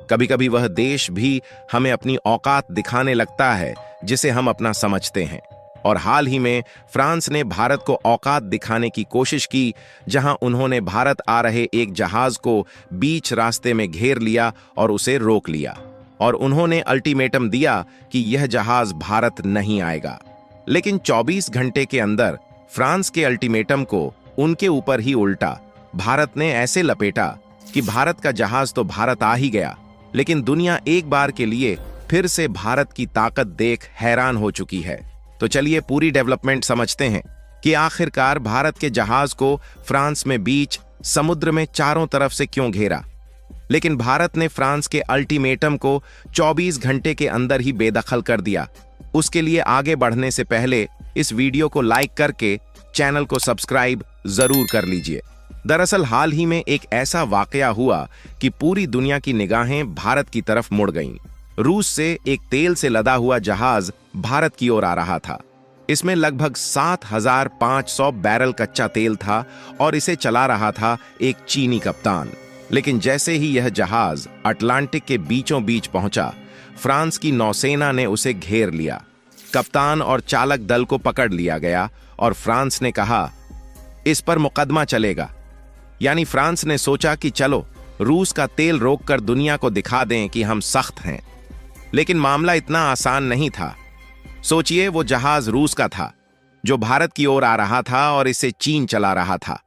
कभी कभी वह देश भी हमें अपनी औकात दिखाने लगता है जिसे हम अपना समझते हैं। और हाल ही में फ्रांस ने भारत को औकात दिखाने की कोशिश की, जहां उन्होंने भारत आ रहे एक जहाज को बीच रास्ते में घेर लिया और उसे रोक लिया। और उन्होंने अल्टीमेटम दिया कि यह जहाज भारत नहीं आएगा। लेकिन 24 घंटे के अंदर फ्रांस के अल्टीमेटम को उनके ऊपर ही उल्टा भारत ने ऐसे लपेटा कि भारत का जहाज तो भारत आ ही गया, लेकिन दुनिया एक बार के लिए फिर से भारत की ताकत देख हैरान हो चुकी है। तो चलिए पूरी डेवलपमेंट समझते हैं कि आखिरकार भारत के जहाज को फ्रांस में बीच समुद्र में चारों तरफ से क्यों घेरा। लेकिन भारत ने फ्रांस के अल्टीमेटम को 24 घंटे के अंदर ही बेदखल कर दिया। उसके लिए आगे बढ़ने से पहले इस वीडियो को लाइक करके चैनल को सब्सक्राइब जरूर कर लीजिए। दरअसल हाल ही में एक ऐसा वाकया हुआ कि पूरी दुनिया की निगाहें भारत की तरफ मुड़ गईं। रूस से एक तेल से लदा हुआ जहाज भारत की ओर आ रहा था। इसमें लगभग 7,500 बैरल कच्चा तेल था और इसे चला रहा था एक चीनी कप्तान। लेकिन जैसे ही यह जहाज अटलांटिक के बीचों बीच पहुंचा, फ्रांस की नौसेना ने उसे घेर लिया। कप्तान और चालक दल को पकड़ लिया गया और फ्रांस ने कहा, इस पर मुकदमा चलेगा। यानी फ्रांस ने सोचा कि चलो रूस का तेल रोककर दुनिया को दिखा दें कि हम सख्त हैं। लेकिन मामला इतना आसान नहीं था। सोचिए, वो जहाज रूस का था जो भारत की ओर आ रहा था और इसे चीन चला रहा था।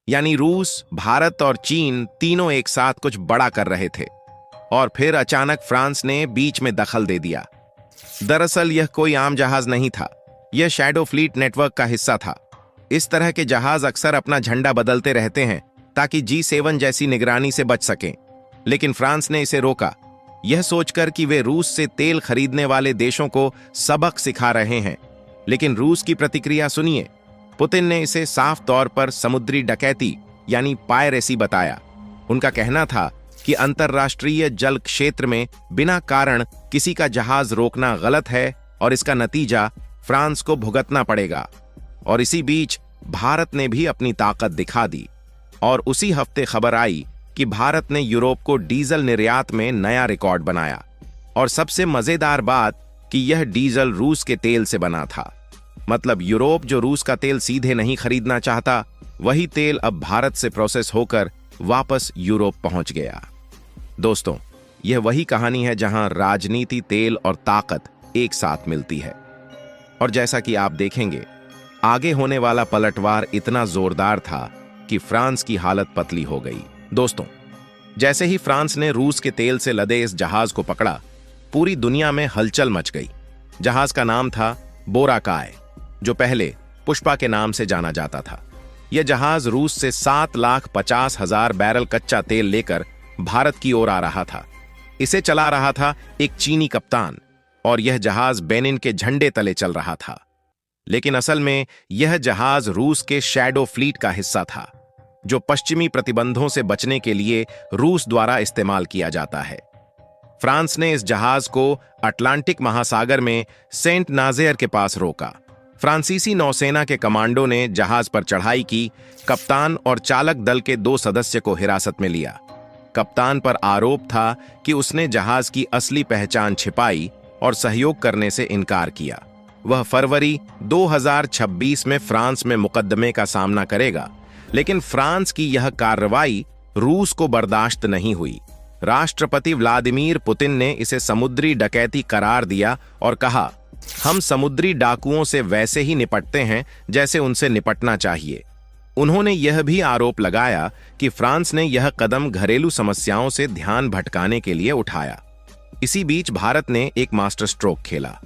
यानी रूस, भारत और चीन तीनों एक साथ कुछ बड़ा कर रहे थे। और फिर अचानक फ्रांस ने बीच में दखल दे दिया। दरअसल यह कोई आम जहाज नहीं था, यह शैडो फ्लीट नेटवर्क का हिस्सा था। इस तरह के जहाज अक्सर अपना झंडा बदलते रहते हैं ताकि G7 जैसी निगरानी से बच सकें। लेकिन फ्रांस ने इसे रोका, यह सोचकर कि वे रूस से तेल खरीदने वाले देशों को सबक सिखा रहे हैं। लेकिन रूस की प्रतिक्रिया सुनिए। पुतिन ने इसे साफ तौर पर समुद्री डकैती यानी पायरेसी बताया। उनका कहना था कि अंतर्राष्ट्रीय जल क्षेत्र में बिना कारण किसी का जहाज रोकना गलत है और इसका नतीजा फ्रांस को भुगतना पड़ेगा। और इसी बीच भारत ने भी अपनी ताकत दिखा दी। और उसी हफ्ते खबर आई कि भारत ने यूरोप को डीजल निर्यात में नया रिकॉर्ड बनाया। और सबसे मजेदार बात कि यह डीजल रूस के तेल से बना था। मतलब यूरोप जो रूस का तेल सीधे नहीं खरीदना चाहता, वही तेल अब भारत से प्रोसेस होकर वापस यूरोप पहुंच गया। दोस्तों, यह वही कहानी है जहां राजनीति, तेल और ताकत एक साथ मिलती है। और जैसा कि आप देखेंगे, आगे होने वाला पलटवार इतना जोरदार था कि फ्रांस की हालत पतली हो गई। दोस्तों, जैसे ही फ्रांस ने रूस के तेल से लदे इस जहाज को पकड़ा, पूरी दुनिया में हलचल मच गई। जहाज का नाम था बोराकाय, जो पहले पुष्पा के नाम से जाना जाता था। यह जहाज रूस से 7,50,000 बैरल कच्चा तेल लेकर भारत की ओर आ रहा था। इसे चला रहा था एक चीनी कप्तान और यह जहाज बेनिन के झंडे तले चल रहा था। लेकिन असल में यह जहाज रूस के शैडो फ्लीट का हिस्सा था, जो पश्चिमी प्रतिबंधों से बचने के लिए रूस द्वारा इस्तेमाल किया जाता है। फ्रांस ने इस जहाज को अटलांटिक महासागर में सेंट नाजेर के पास रोका। फ्रांसीसी नौसेना के कमांडो ने जहाज पर चढ़ाई की। कप्तान और चालक दल के 2 सदस्य को हिरासत में लिया। कप्तान पर आरोप था कि उसने जहाज की असली पहचान छिपाई और सहयोग करने से इनकार किया। वह फरवरी 2026 में फ्रांस में मुकदमे का सामना करेगा। लेकिन फ्रांस की यह कार्रवाई रूस को बर्दाश्त नहीं हुई। राष्ट्रपति व्लादिमीर पुतिन ने इसे समुद्री डकैती करार दिया और कहा, हम समुद्री डाकुओं से वैसे ही निपटते हैं जैसे उनसे निपटना चाहिए। उन्होंने यह भी आरोप लगाया कि फ्रांस ने यह कदम घरेलू समस्याओं से ध्यान भटकाने के लिए उठाया। इसी बीच भारत ने एक मास्टर स्ट्रोक खेला।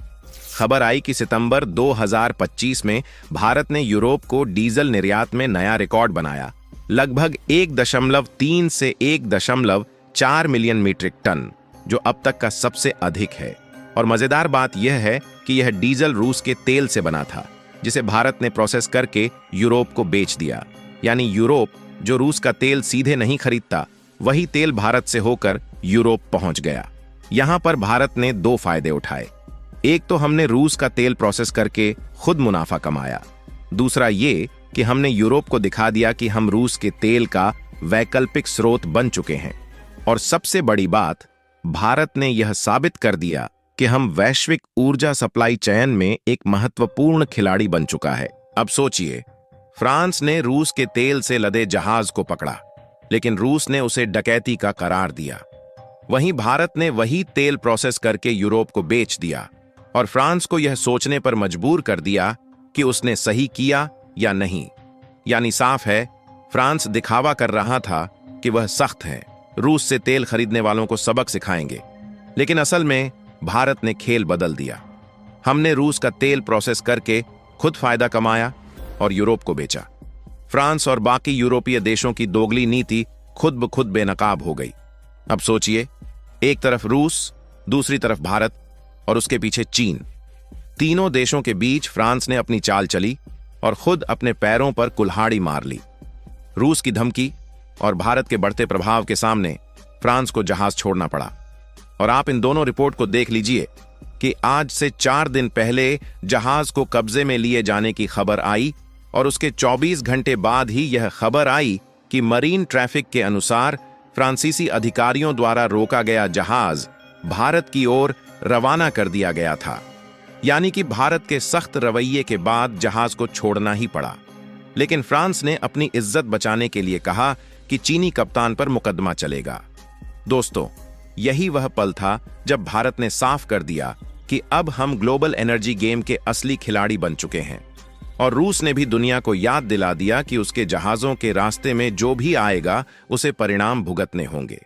खबर आई कि सितंबर 2025 में भारत ने यूरोप को डीजल निर्यात में नया रिकॉर्ड बनाया। लगभग 1.3 से 1.4 मिलियन मीट्रिक टन, जो अब तक का सबसे अधिक है। और मजेदार बात यह है कि यह डीजल रूस के तेल से बना था, जिसे भारत ने प्रोसेस करके यूरोप को बेच दिया। यानी यूरोप जो रूस का तेल सीधे नहीं खरीदता, वही तेल भारत से होकर यूरोप पहुंच गया। यहां पर भारत ने 2 फायदे उठाए। एक तो हमने रूस का तेल प्रोसेस करके खुद मुनाफा कमाया। दूसरा ये कि हमने यूरोप को दिखा दिया कि हम रूस के तेल का वैकल्पिक स्रोत बन चुके हैं। और सबसे बड़ी बात, भारत ने यह साबित कर दिया कि हम वैश्विक ऊर्जा सप्लाई चेन में एक महत्वपूर्ण खिलाड़ी बन चुका है। अब सोचिए, फ्रांस ने रूस के तेल से लदे जहाज को पकड़ा, लेकिन रूस ने उसे डकैती का करार दिया। वहीं भारत ने वही तेल प्रोसेस करके यूरोप को बेच दिया और फ्रांस को यह सोचने पर मजबूर कर दिया कि उसने सही किया या नहीं। यानी साफ है, फ्रांस दिखावा कर रहा था कि वह सख्त है, रूस से तेल खरीदने वालों को सबक सिखाएंगे, लेकिन असल में भारत ने खेल बदल दिया। हमने रूस का तेल प्रोसेस करके खुद फायदा कमाया और यूरोप को बेचा। फ्रांस और बाकी यूरोपीय देशों की दोगली नीति खुद ब खुद बेनकाब हो गई। अब सोचिए, एक तरफ रूस, दूसरी तरफ भारत और उसके पीछे चीन। तीनों देशों के बीच फ्रांस ने अपनी चाल चली और खुद अपने पैरों पर कुल्हाड़ी मार ली। रूस की धमकी और भारत के बढ़ते प्रभाव के सामने फ्रांस को जहाज छोड़ना पड़ा। और आप इन दोनों रिपोर्ट को देख लीजिए कि आज से 4 दिन पहले जहाज को कब्जे में लिए जाने की खबर आई और उसके 24 घंटे बाद ही यह खबर आई कि मरीन ट्रैफिक के अनुसार फ्रांसीसी अधिकारियों द्वारा रोका गया जहाज भारत की ओर रवाना कर दिया गया था। यानी कि भारत के सख्त रवैये के बाद जहाज को छोड़ना ही पड़ा। लेकिन फ्रांस ने अपनी इज्जत बचाने के लिए कहा कि चीनी कप्तान पर मुकदमा चलेगा। दोस्तों, यही वह पल था जब भारत ने साफ कर दिया कि अब हम ग्लोबल एनर्जी गेम के असली खिलाड़ी बन चुके हैं। और रूस ने भी दुनिया को याद दिला दिया कि उसके जहाजों के रास्ते में जो भी आएगा उसे परिणाम भुगतने होंगे।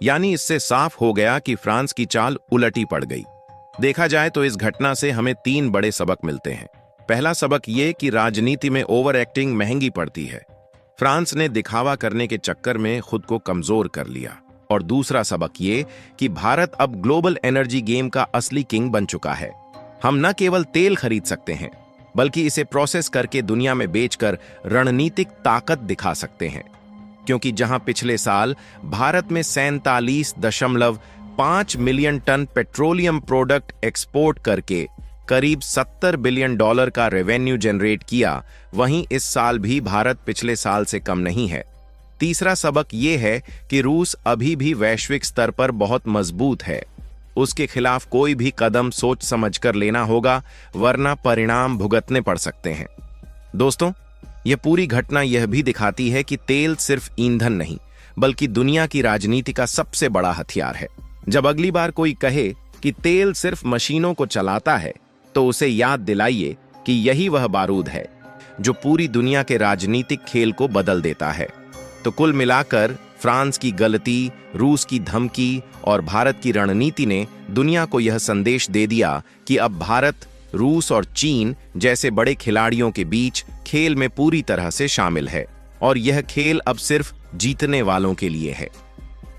यानी इससे साफ हो गया कि फ्रांस की चाल उलटी पड़ गई। देखा जाए तो इस घटना से हमें 3 बड़े सबक मिलते हैं। पहला सबक ये कि राजनीति में ओवर एक्टिंग महंगी पड़ती है। फ्रांस ने दिखावा करने के चक्कर में खुद को कमजोर कर लिया। और दूसरा सबक ये कि भारत अब ग्लोबल एनर्जी गेम का असली किंग बन चुका है। हम न केवल तेल खरीद सकते हैं, बल्कि इसे प्रोसेस करके दुनिया में बेचकर रणनीतिक ताकत दिखा सकते हैं। क्योंकि जहां पिछले साल भारत में 47.5 million tonne petroleum product export करके करीब $70 बिलियन का रेवेन्यू जनरेट किया, वहीं इस साल भी भारत पिछले साल से कम नहीं है। तीसरा सबक यह है कि रूस अभी भी वैश्विक स्तर पर बहुत मजबूत है। उसके खिलाफ कोई भी कदम सोच समझकर लेना होगा, वरना परिणाम भुगतने पड़ सकते हैं। दोस्तों, यह पूरी घटना यह भी दिखाती है कि तेल सिर्फ ईंधन नहीं, बल्कि दुनिया की राजनीति का सबसे बड़ा हथियार है। जब अगली बार कोई कहे कि तेल सिर्फ मशीनों को चलाता है, तो उसे याद दिलाइए कि यही वह बारूद है जो पूरी दुनिया के राजनीतिक खेल को बदल देता है। तो कुल मिलाकर फ्रांस की गलती, रूस की धमकी और भारत की रणनीति ने दुनिया को यह संदेश दे दिया कि अब भारत, रूस और चीन जैसे बड़े खिलाड़ियों के बीच खेल में पूरी तरह से शामिल है। और यह खेल अब सिर्फ जीतने वालों के लिए है।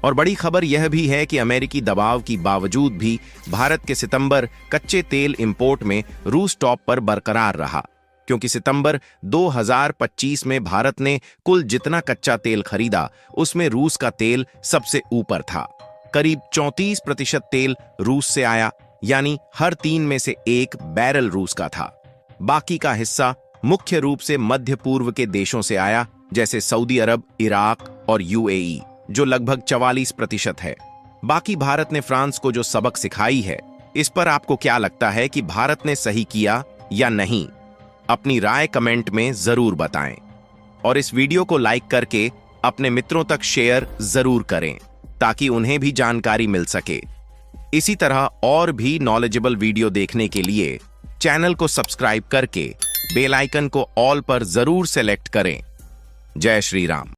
और बड़ी खबर यह भी है कि अमेरिकी दबाव की बावजूद भी भारत के सितंबर कच्चे तेल इंपोर्ट में रूस टॉप पर बरकरार रहा। क्योंकि सितंबर 2025 में भारत ने कुल जितना कच्चा तेल खरीदा, उसमें रूस का तेल सबसे ऊपर था। करीब 34% तेल रूस से आया, यानी हर 3 में से 1 बैरल रूस का था। बाकी का हिस्सा मुख्य रूप से मध्य पूर्व के देशों से आया, जैसे सऊदी अरब, इराक और यूएई, जो लगभग 44% है। बाकी भारत ने फ्रांस को जो सबक सिखाई है, इस पर आपको क्या लगता है कि भारत ने सही किया या नहीं? अपनी राय कमेंट में जरूर बताएं और इस वीडियो को लाइक करके अपने मित्रों तक शेयर जरूर करें, ताकि उन्हें भी जानकारी मिल सके। इसी तरह और भी नॉलेजेबल वीडियो देखने के लिए चैनल को सब्सक्राइब करके बेल आइकन को ऑल पर जरूर सेलेक्ट करें। जय श्री राम।